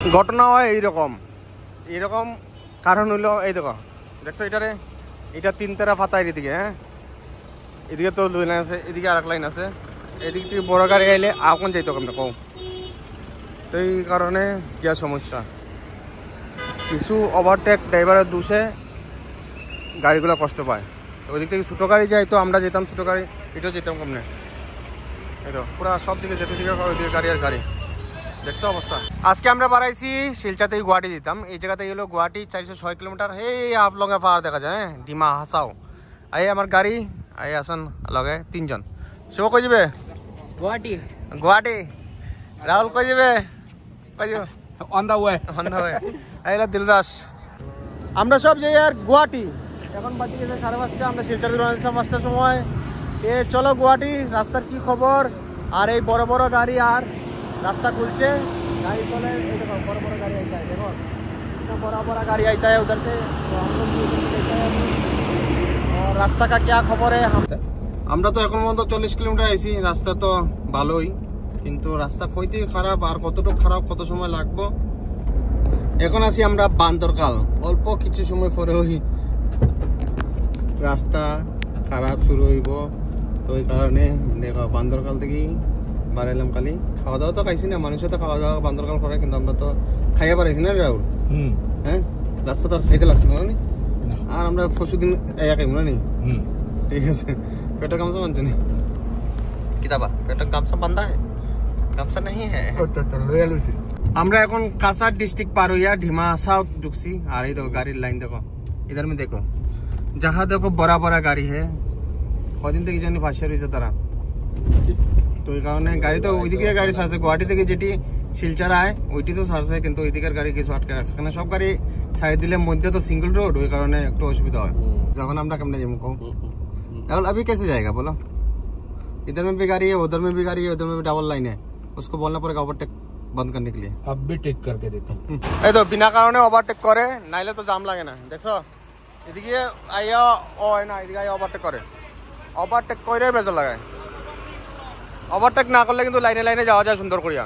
ঘটনা হয় এইরকম এইরকম কারণ হইলো এই দেখো দেখছো এটারে এটা 3 তেরা ফাতা এদিকে হ্যাঁ এদিকে তো 2 লাইন আছে এদিকে আরেক লাইন আছে এদিক থেকে বড় গাড়ি আইলে এখন যাইতো কেমন কম তো এই কারণে কি সমস্যা কিছু ওভারটেক ড্রাইভারের দোষে গাড়িগুলো কষ্ট পায় ওইদিক থেকে ছোটো গাড়ি যাই তো আমরা যেতাম ছোটো গাড়ি এটাও যেতাম কমনে এই তো পুরো সব দিকে যেতে দিকে ওইদিকে গাড়ি আর গাড়ি দেখছো অবস্থা আজকে আমরা বাড়াইছি শিলচাতেই গুয়াহাটি দিতাম এই জায়গাতে গেলো গুয়াহাটি 406 কিলোমিটার হে আফলঙে পাহাড় দেখা যায় হ্যাঁ ডিমা হাসাও আই আমার গাড়ি আই আসন লগে 3 জন শুভ কই যাবে গুয়াহাটি গুয়াহাটি রাহুল কই যাবে অন দা ওয়ে আইলা দিলদাস আমরা সব যাই আর গুয়াহাটি এখন বাজে গেছে 5:30 আমরা শিলচর রওনা 5টার সময় এ চলো গুয়াহাটি রাস্তার কি খবর আর এই বড় বড় গাড়ি আর रास्ता खुलचे गाड़ी चले देखो बड़ा बड़ा गाड़ी आता है देखो इतना बड़ा बड़ा गाड़ी आता है उधर से तो हम लोग भी उधर से देखते हैं और रास्ता का क्या खबर है আমরা তো এখন পর্যন্ত 40 কিলোমিটার আইছি রাস্তা তো ভালোই কিন্তু রাস্তা কইতে খারাপ আর কতটুকু খারাপ কত সময় লাগবে এখন আছি আমরা বান্দরকাল অল্প কিছু সময় পরে ওই রাস্তা খারাপ শুরু হইব তো এই কারণে দেখো বান্দরকাল থেকে বাড়াইলাম খালি খাওয়া দাওয়া তো খাইছি না মানুষও তো খাওয়া দাওয়া বান্দরকাল করে কিন্তু আমরা তো খাইয়া পারাইছি না রাহুল হ্যাঁ রাস্তা তো আর খাইতে লাগতো না আর আমরা পরশুদিন এয়া খাইব না নি ঠিক আছে পেটে গামছা বানছো নি কিতাবা পেটে গামছা বান্ধা গামছা नहीं है আমরা এখন কাসার ডিস্ট্রিক্ট পার হইয়া ঢিমা সাউথ ঢুকছি আর এই দেখো গাড়ির লাইন দেখো इधर में देखो जहाँ देखो बड़ा बड़ा गाड़ी है কদিন থেকে জানি ফাঁসিয়া রয়েছে তারা তো এই কারণে গাড়ি তো ওইদিকে গাড়ি ছাড়ছে গুয়াহাটি থেকে যেটি শিলচর আয় ওইটি তো ছাড়ছে কিন্তু ওইদিকের গাড়ি কিছু আটকে রাখছে কারণ সব গাড়ি ছাড়ে দিলে মধ্যে তো সিঙ্গল রোড ওই কারণে একটু অসুবিধা হয় যখন আমরা কেমনে যাবো কম এখন अभी कैसे जाएगा बोलो इधर में भी गाड़ी है उधर में भी गाड़ी है उधर में भी डबल लाइन है उसको बोलना पड़ेगा ओवरटेक बंद करने के लिए अब भी टेक करके देता हूँ এই তো বিনা কারণে ওভারটেক করে নাইলে তো জাম লাগে না দেখছো এদিকে আইয়া ও না এদিকে আইয়া ওভারটেক করে ওভারটেক করে বেজা লাগায় ওভারটেক না করলে কিন্তু লাইনে লাইনে যাওয়া যায় সুন্দর করিয়া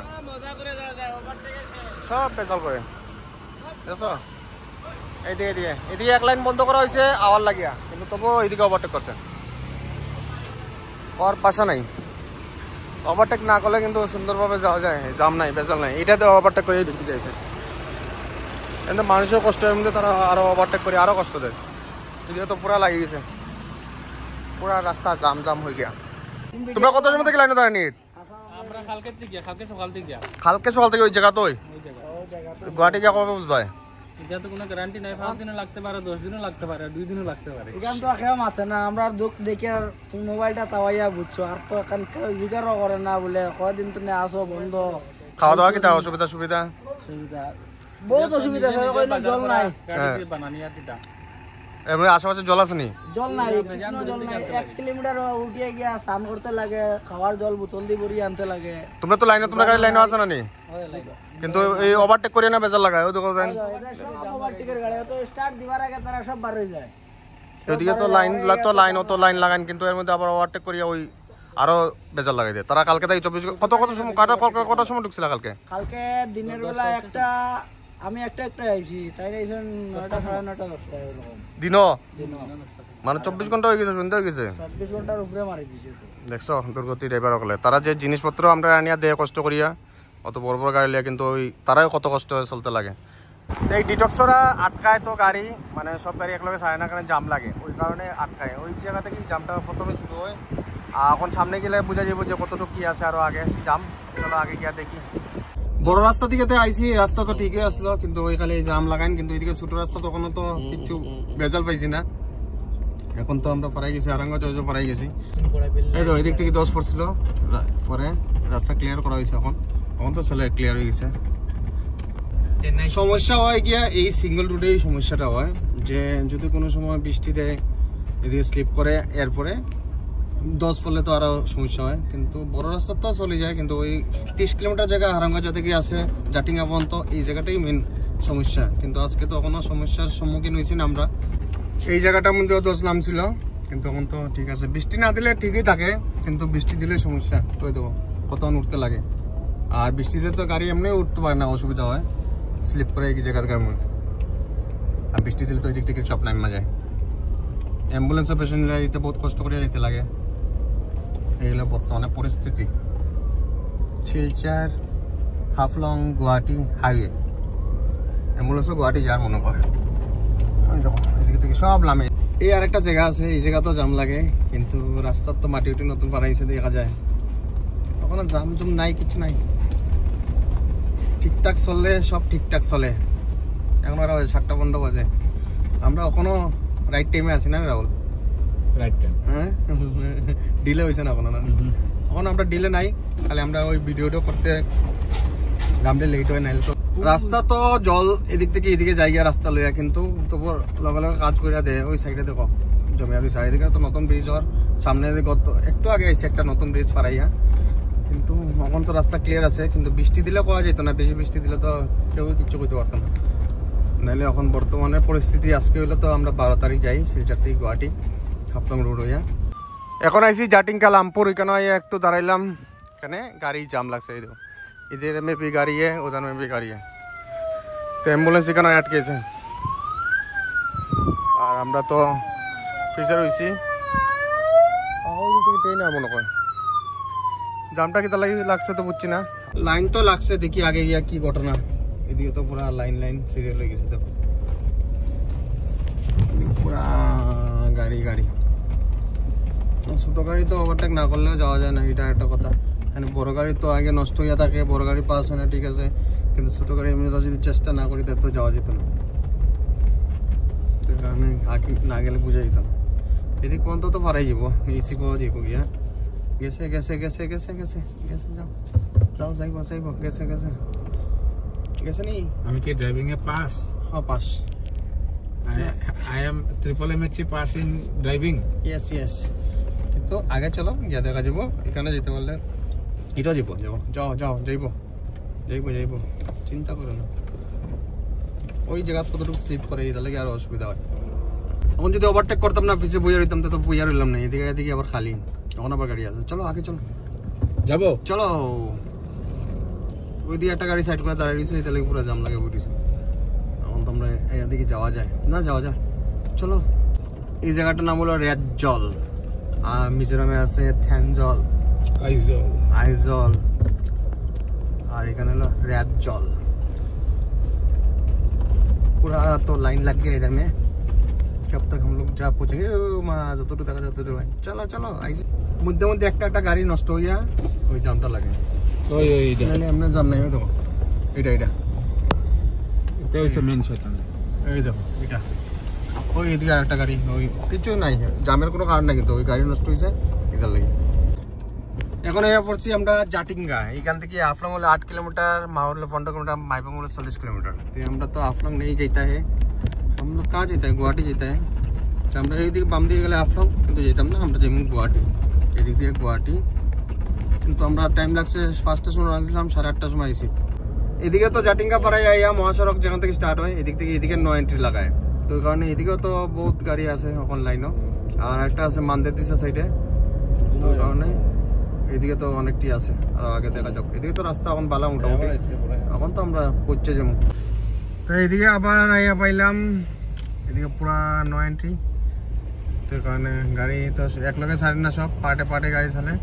সব পেছাল করে বুঝছো এইদিকে এদিকে এদিকে এক লাইন বন্ধ করা হয়েছে আওয়ার লাগিয়া কিন্তু তবুও এইদিকে ওভারটেক করছে আর পাশা নাই ওভারটেক না করলে কিন্তু সুন্দরভাবে যাওয়া যায় জাম নাই বেজাল নাই এটাতে ওভারটেক করে ঢুকতে চাইছে কিন্তু মানুষের কষ্টের মধ্যে তারা আরো ওভারটেক করে আরো কষ্ট দেয় এদিকে তো পুরা লাগিয়ে গেছে পুরা রাস্তা জাম জাম হয়ে গিয়া তোমরা কত সময় থেকে লাইনে দাঁড়ানি আমরা কালকে সকাল থেকে ওই জায়গা তো গুয়াহাটি যা কবে বুঝবাই এটা তো কোনো গ্যারান্টি নাই 5 দিনও লাগতে পারে 10 দিনও লাগতে পারে 2 দিনও লাগতে পারে এখান তো খেয়া মাথে না আমরা দুঃখ দেখে আর তুমি মোবাইলটা তাওয়াইয়া বুঝছো আর তো এখান জিগারও করে না বলে কয়দিন তো না আসো বন্ধ খাওয়া দাওয়া কি তা অসুবিধা সুবিধা বহুত অসুবিধা কোনো জল নাই গাড়ি বানানি আতিটা এমনি আশেপাশে জল আছে নি জল নাই জল নাই 1 কিলোমিটার উঠিয়ে গিয়া স্নান করতে লাগে খাওয়ার জল বোতল দিয়ে ভরিয়ে আনতে লাগে তোমরা তো লাইনে তোমরা গাড়ি লাইনে আছে না নি কিন্তু এই ওভারটেক করে না বেজাল লাগায় ওই দেখো জান ওভারটেকের গাড়ি তো স্টার্ট দিবার আগে তারা সব বার হয়ে যায় ওদিকে তো লাইন লাগান কিন্তু এর মধ্যে আবার ওভারটেক করিয়া ওই আরো বেজাল লাগাই দেয় তারা কালকে তাই 24 কত সময় কত সময় ঢুকছিল কালকে দিনের বেলা একটা আমি একটা আইছি তাই আইছেন 9টা 9:30 10টা এরকম দিনো মানে 24 ঘন্টা হয়ে গেছে সন্ধ্যা হয়ে গেছে 24 ঘন্টার উপরে মারি দিছে দেখছো দুর্গতি ড্রাইভার হলে তারা যে জিনিসপত্র আমরা আনিয়া দেয় কষ্ট করিয়া অত বড় বড় গাড়ি লিয়া কিন্তু ওই তারাই কত কষ্ট চলতে লাগে এই ডিটক্সরা আটকায় তো গাড়ি মানে সব গাড়ি একলগে ছাড়ে না কারণে জাম লাগে ওই কারণে আটকায় ওই জায়গা থেকে জামটা প্রথমে শুরু হয় এখন সামনে গেলে বোঝা যাবে যে কতটুকু কি আছে আরো আগে জাম চলো আগে গিয়া দেখি বড় রাস্তা থেকে আইসি রাস্তা তো ঠিকই আসলো কিন্তু ওই খালি জাম লাগান কিন্তু ওইদিকে ছোট রাস্তা তখনও তো কিছু বেজাল পাইছি না এখন তো আমরা পারাই গেছি আরাঙ্গা চৌজ পারাই গেছি এই তো ওই দিক থেকে 10 পড়ছিল পরে রাস্তা ক্লিয়ার করা হয়েছে এখন তো চলে ক্লিয়ার হয়ে গেছে সমস্যা হয় গিয়া এই সিঙ্গল রোডেই সমস্যাটা হয় যে যদি কোনো সময় বৃষ্টি দেয় এদিকে স্লিপ করে এরপরে 10 পড়লে তো আরো সমস্যা হয় কিন্তু বড় রাস্তা তো চলে যায় কিন্তু ওই 30 কিলোমিটার জায়গা হারাঙ্গা থেকে আছে জাটিঙ্গা পর্যন্ত এই জায়গাটাই মেন সমস্যা কিন্তু আজকে তো এখনো সমস্যার সম্মুখীন হয়েছি না আমরা সেই জায়গাটার মধ্যেও 10 নাম ছিল কিন্তু এখন তো ঠিক আছে বৃষ্টি না দিলে ঠিকই থাকে কিন্তু বৃষ্টি দিলে সমস্যা তো দেখো কতক্ষণ উঠতে লাগে আর বৃষ্টিতে তো গাড়ি এমনি উঠতে পারে না অসুবিধা হয় স্লিপ করে এই জায়গার মধ্যে। আর বৃষ্টি দিলে তো ওই দিক থেকে সব নামা যায়। অ্যাম্বুলেন্সের পেশেন্টরা যেতে বহুত কষ্ট করে যেতে লাগে। এইগুলো বর্তমানে পরিস্থিতি। শিলচর হাফলং গুয়াহাটি হাইওয়ে, অ্যাম্বুলেন্সও গুয়াহাটি যার মনে করে। ওই দেখো এদিকে থেকে সব নামে। এই আরেকটা জায়গা আছে, এই জায়গা তো জাম লাগে, কিন্তু রাস্তার তো মাটি উটি নতুন বানাইছে দেখা যায়। ওখানে জাম জুম নাই, কিছু নাই, ঠিকঠাক চললে সব ঠিকঠাক চলে। এখন ওরা 7:15 বাজে, আমরা এখনো রাইট টাইমে আছি না রাহুল? রাইট টাইম, হ্যাঁ ডিলে হয়েছে না এখনো? না এখন আমরা ডিলে নাই, খালি আমরা ওই ভিডিওটা করতে নামলে লেট হয় নাই তো। রাস্তা তো জল এদিক থেকে এদিকে যাই গিয়া রাস্তা লইয়া, কিন্তু তবু লগে লগে কাজ করে দেয়। ওই সাইডে দেখো জমি আর ওই সাইডে তো নতুন ব্রিজ হওয়ার সামনে গত একটু আগে আইসে একটা নতুন ব্রিজ ফারাইয়া, কিন্তু এখন তো রাস্তা ক্লিয়ার আছে। কিন্তু বৃষ্টি দিলে কোয়া যেত না, বেশি বৃষ্টি দিলে তো কেউ কিচ্ছু করতে পারতাম না। নাহলে এখন বর্তমানে পরিস্থিতি আজকে হইলে তো আমরা 12 তারিখ যাই শিলচর থেকে গুয়াহাটি হাফলং রোড হইয়া। এখন আইসি জাটিংকা লামপুর, এখানে একটু দাঁড়াইলাম, এখানে গাড়ি জাম লাগছে। এই দেখো इधर में भी गाड़ी है, उधर में भी गाड़ी है, तो एम्बुलेंस এখানে আটকেছে। আর আমরা তো ফিসার হইছি ওই দিকে ট্রেন আর মনে হয় জামটা কি লাগছে তো বুঝছি না। লাইন তো লাগছে, দেখি আগে গিয়া কি ঘটনা। এদিকে তো পুরা লাইন লাইন সিরিয়াল হয়ে গেছে, দেখো পুরা গাড়ি গাড়ি। ছোট গাড়ি তো ওভারটেক না করলেও যাওয়া যায় না, এটা একটা কথা। মানে বড় গাড়ি তো আগে নষ্ট হইয়া থাকে, বড় গাড়ি পাস হয় না, ঠিক আছে, কিন্তু ছোট গাড়ি আমরা যদি চেষ্টা না করি তো যাওয়া যেত না। সেই কারণে আগে না গেলে বুঝা যেত না। এদিক পর্যন্ত তো পারাই যাব, ইসি পাওয়া যাবো গিয়া। গেছে গেছে গেছে গেছে গেছে গেছে যাও যাও যাইব যাইব গেছে গেছে গেছে নি। আমি কি ড্রাইভিং এ পাস? হ্যাঁ pass. I am triple MHC pass in driving. Yes yes, কিন্তু আগে চলো গিয়া দেখা যাব। এখানে যেতে পারলে এটাও যাব, যাও যাও যাও যাইব যাইব যাইব, চিন্তা করো না। ওই জায়গা কতটুকু স্লিপ করে এটা লাগে আরো অসুবিধা হয়। এখন যদি ওভারটেক করতাম না, পিছিয়ে বইয়া রইতাম তো বইয়া রইলাম না। এদিকে এদিকে আবার খালি, তখন আবার গাড়ি আছে। চলো আগে চলো, যাবো চলো। ওই দিকে একটা গাড়ি সাইড করে দাঁড়িয়ে দিয়েছে, এটা লাগে পুরো জাম লাগে বইছে। এখন তো আমরা এদিকে যাওয়া যায় না, যাওয়া যায়, চলো। এই জায়গাটার নাম হলো রেডজল, আর মিজোরামে আছে থ্যানজল, আইজল আইজল, আর এখানে হলো রেডজল। पूरा तो लाइन लग गया इधर में, कब तक हम लोग जा पहुंचेंगे? যতটুকু দেখা যতটুকু। চলো চলো আইসি মধ্যে মধ্যে একটা গাড়ি নষ্ট হইয়া ওই জামটা লাগে। ওই ওইটা নাহলে এমনি জাম নাই। ওই দেখো এটা এটা এটা হচ্ছে মেন শয়তান। এই দেখো এটা, ওই এদিকে আরেকটা গাড়ি, ওই কিছু নাই, জামের কোনো কারণ নাই, কিন্তু ওই গাড়ি নষ্ট হয়েছে এটার লাগে। এখন এসে পড়ছি আমরা জাটিঙ্গা। এখান থেকে হাফলং হলো 8 किलोमीटर, माहौर हलो 15 किलोमीटर, माइबंग हलो 40 किलोमीटर। तो আমরা তো হাফলং नहीं जाता है, हम लोग कहाँ जाता है? गुवाहाटी जाता है। तो আমরা এইদিকে বাম দিকে গেলে হাফলং, কিন্তু যেতাম না, আমরা যাইব গুয়াহাটি। এদিক দিয়ে গুয়াহাটি, কিন্তু আমরা টাইম লাগছে 5টার সময় আসলাম, 8:30টার সময় আইছি। এদিকে তো জাটিঙ্গা পাড়ায় আইয়া মহাসড়ক যেখান থেকে স্টার্ট হয়, এদিক থেকে এদিকে নো এন্ট্রি লাগায়। তো ওই কারণে এদিকেও তো বহুত গাড়ি আছে এখন লাইনও, আর একটা আছে মান্দের দিশা সাইডে। তো ওই কারণে এদিকে তো অনেকটি আছে, আর আগে দেখা যাক। এদিকে তো রাস্তা এখন ভালো মোটামুটি, এখন তো আমরা পৌঁছে যাবো। তো এদিকে আবার আইয়া পাইলাম, এদিকে পুরা নো এন্ট্রি। তো কারণে গাড়ি তো এক লগে ছাড়ে না, সব পার্টে পার্টে গাড়ি চলে।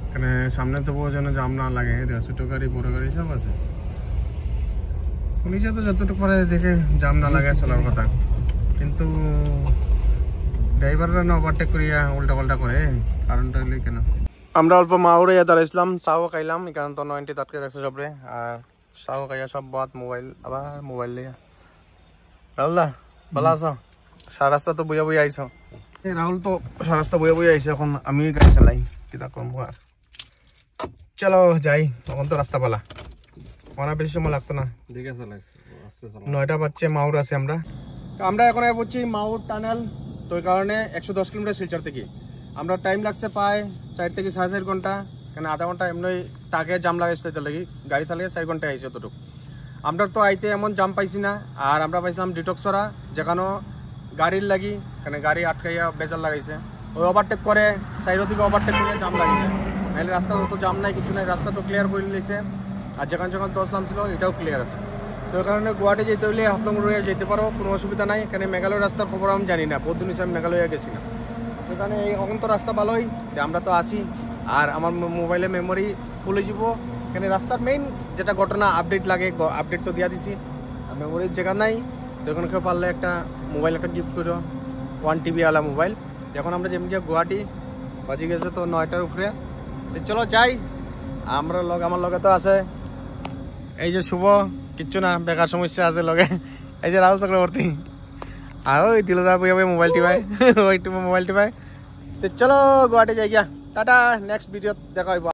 এখানে সামনে তো যেন জাম না লাগে, ছোট গাড়ি বড় গাড়ি সব আছে। পুলিশে তো যতটুকু পারে দেখে জাম না লাগে চলার কথা, কিন্তু ড্রাইভাররা না ওভারটেক করিয়া উল্টা পাল্টা করে, কারণটা হলে কেন। আমরা অল্প মাউরে দাঁড়াইছিলাম, চাও খাইলাম, এখানে তো 90 তাটকে রাখছে সবরে। আর চাও খাইয়া সব বাদ মোবাইল, আবার মোবাইল লিয়া। রাহুলদা ভালো আছো? সারা রাস্তা তো বইয়া বইয়া আইছো। রাহুল তো সারা রাস্তা বইয়া বইয়া আইছে, এখন আমি গাড়ি চালাই, কিতা করবো আর। চলো যাই, তখন তো রাস্তা পালা, অনেক বেশি সময় লাগতো না। 9টা বাজছে, মাউর আছে আমরা। আমরা এখন পড়ছি মাউর টানেল। তো ওই কারণে 110 কিলোমিটার শিলচর থেকে আমরা টাইম লাগছে প্রায় 4 থেকে 4.5 ঘন্টা। কেন আধা ঘন্টা এমনি টাকে জাম লাগাইছে, তার লাগি গাড়ি চালিয়ে 4 ঘন্টায় আইসে অতটুকু। আমরা তো আইতে এমন জাম পাইছি না। আর আমরা পাইছিলাম ডিটক্সরা, যেখানে গাড়ির লাগি এখানে গাড়ি আটকাইয়া বেজার লাগাইছে। ওই ওভারটেক করে সাইড থেকে ওভারটেক করে জাম লাগিয়েছে, নাহলে রাস্তা তো জাম নাই, কিছু নাই, রাস্তা তো ক্লিয়ার করে নিয়েছে। আর যেখানে যেখানে দশলাম ছিল এটাও ক্লিয়ার আছে। তো তো এই কারণে গুয়াহাটি যেতে হলে হাফলং রোডে যেতে পারো, কোনো অসুবিধা নাই। এখানে মেঘালয় রাস্তার খবর আমি জানি না, বহুত দিন হিসাবে মেঘালয়ে গেছি না। এখানে এই এখন তো রাস্তা ভালোই, যে আমরা তো আসি, আর আমার মোবাইলে মেমোরি ফুলে যাব। এখানে রাস্তার মেইন যেটা ঘটনা আপডেট লাগে, আপডেট তো দিয়া দিছি, আর মেমোরির জায়গা নাই। তো এখন কেউ পারলে একটা মোবাইল একটা গিফট করো, 1 TB ওয়ালা মোবাইল। এখন আমরা যেমনি গুয়াহাটি বাজি গেছে তো 9টার উপরে। তো চলো যাই, আমরা আমার লগে তো আছে এই যে শুভ, কিচ্ছু না, বেকার সমস্যা আছে লগে। এই যে রাহুল চক্রবর্তী, আর ওই দিলদা বইয়া মোবাইল টিপায়, ওই মোবাইল টিপায়। তো চলো গুয়াহাটি যাই গিয়া, টাটা, নেক্সট ভিডিও দেখা হইব।